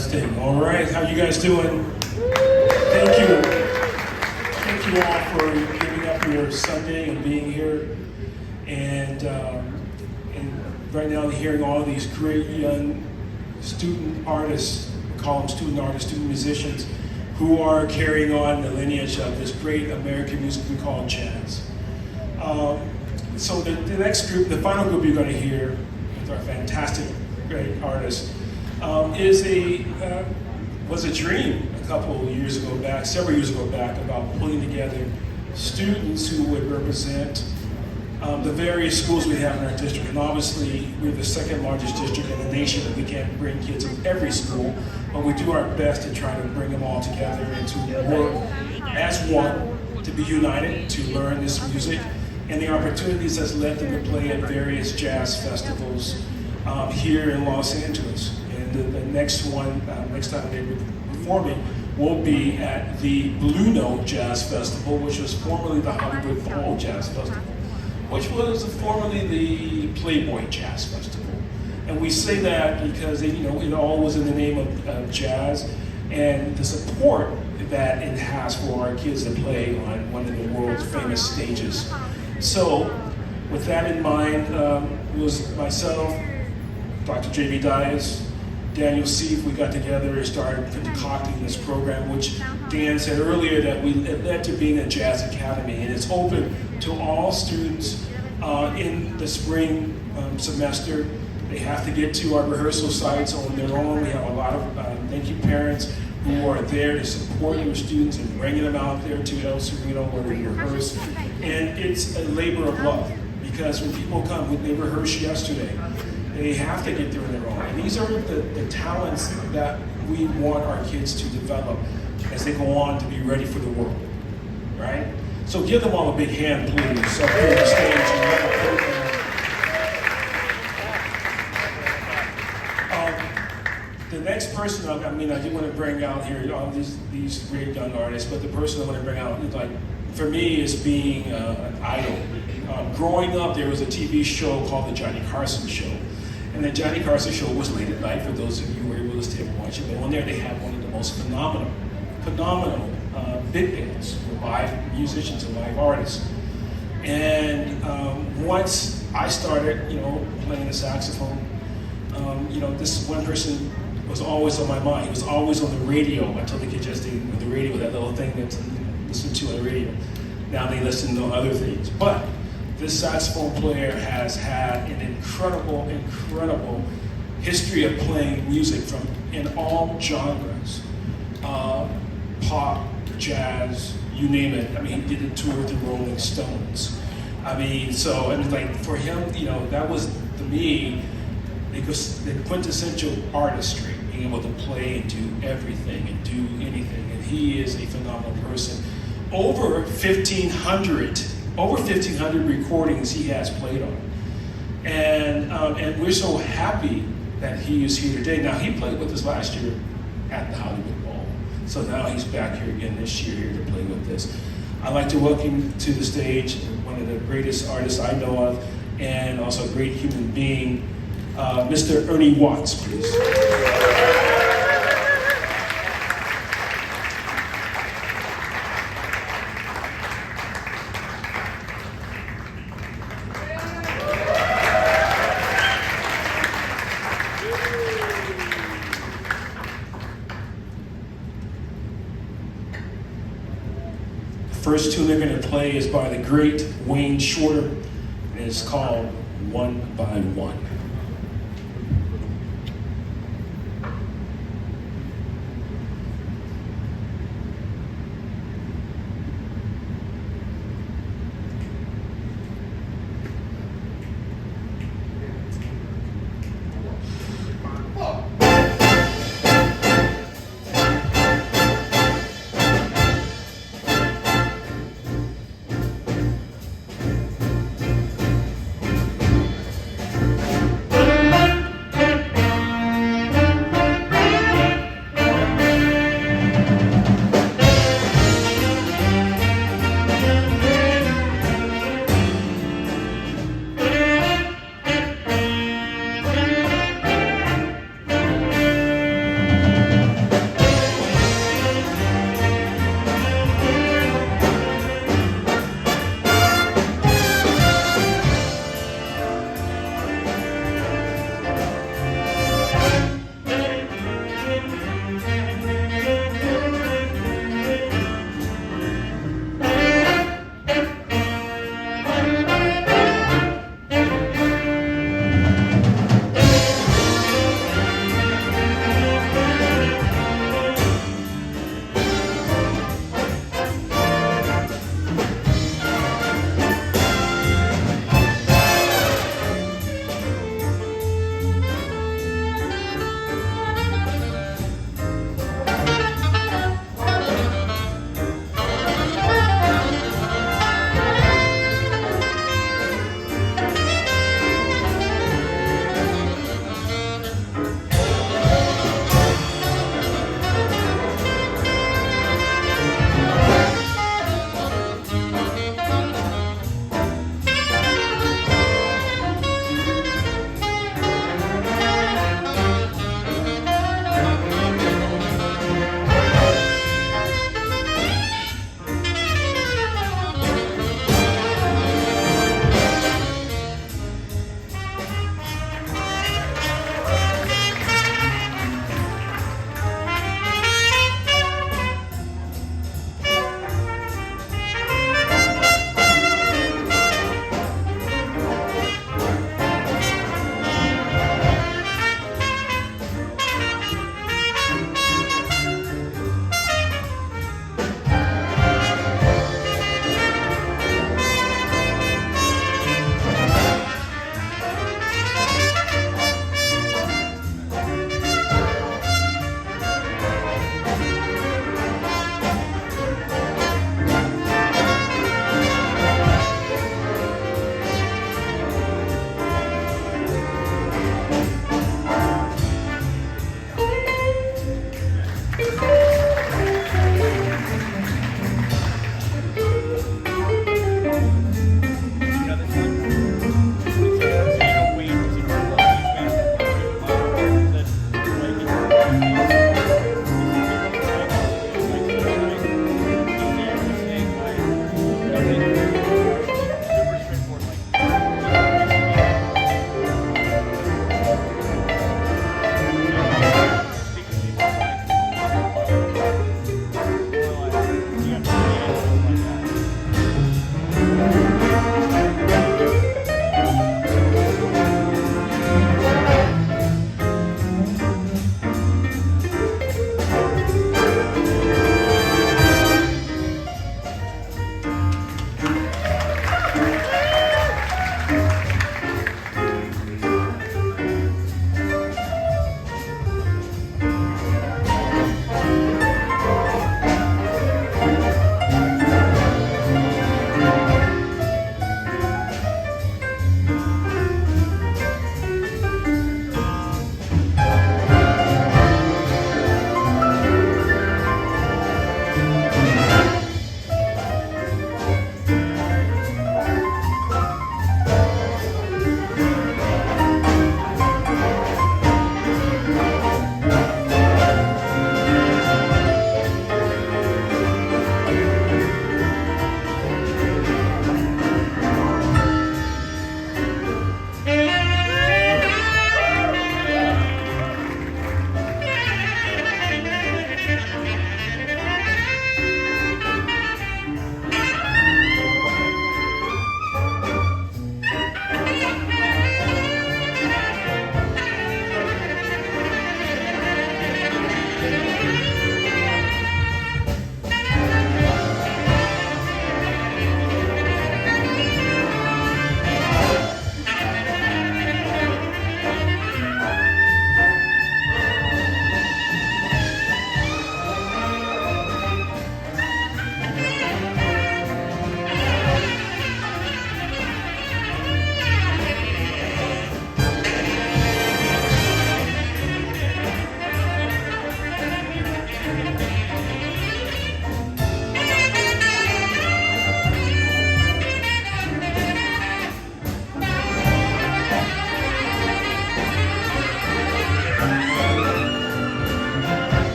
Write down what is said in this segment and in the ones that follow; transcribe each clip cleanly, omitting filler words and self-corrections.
Testing. All right, how you guys doing? Thank you. Thank you all for giving up your Sunday and being here. And right now, hearing all these great young student artists, we call them student artists, student musicians, who are carrying on the lineage of this great American music we call jazz. So the next group, the final group you're going to hear, with our fantastic, great artists, was a dream a couple of years ago back, several years ago back, about putting together students who would represent the various schools we have in our district. And obviously, we're the second largest district in the nation, and we can't bring kids in every school, but we do our best to try to bring them all together and to work as one, to be united, to learn this music, and the opportunities that's led them to play at various jazz festivals here in Los Angeles. And the next one, next time they're performing, will be at the Blue Note Jazz Festival, which was formerly the Hollywood Bowl Jazz Festival, which was formerly the Playboy Jazz Festival. And we say that because it all was in the name of jazz and the support that it has for our kids to play on one of the world's famous stages. So, with that in mind, it was myself, Dr. J.B. Dias, Daniel Seif, we got together and started concocting this program, which Dan said earlier that it led to being a jazz academy, and it's open to all students in the spring semester. They have to get to our rehearsal sites on their own. We have a lot of thank you parents who are there to support your students and bringing them out there to El Sereno where they rehearse. And it's a labor of love, because when people come, they rehearsed yesterday. They have to get there on their own. And these are the talents that we want our kids to develop as they go on to be ready for the world, right? So give them all a big hand, please. So here on the stage, the next person, I do want to bring out here all these great young artists, but the person I want to bring out, for me, is being an idol. Growing up, there was a TV show called The Johnny Carson Show. And the Johnny Carson Show was late at night, for those of you who were able to stay and watch it. But on there, they had one of the most phenomenal big bands with live musicians and live artists. And once I started, playing the saxophone, this one person was always on my mind. He was always on the radio. I told the kids yesterday, the radio, that little thing that's listened to on the radio. Now they listen to other things. But this saxophone player has had an incredible history of playing music in all genres. Pop, jazz, you name it. He did a tour with the Rolling Stones. For him, that was, to me, the quintessential artistry, being able to play and do everything and do anything. And he is a phenomenal person. Over 1,500 recordings he has played on. And we're so happy that he is here today. Now, he played with us last year at the Hollywood Bowl. So now he's back here again this year here to play with us. I'd like to welcome to the stage one of the greatest artists I know of, and also a great human being, Mr. Ernie Watts, please. First tune they're going to play is by the great Wayne Shorter, and it's called One by One.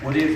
What do you think?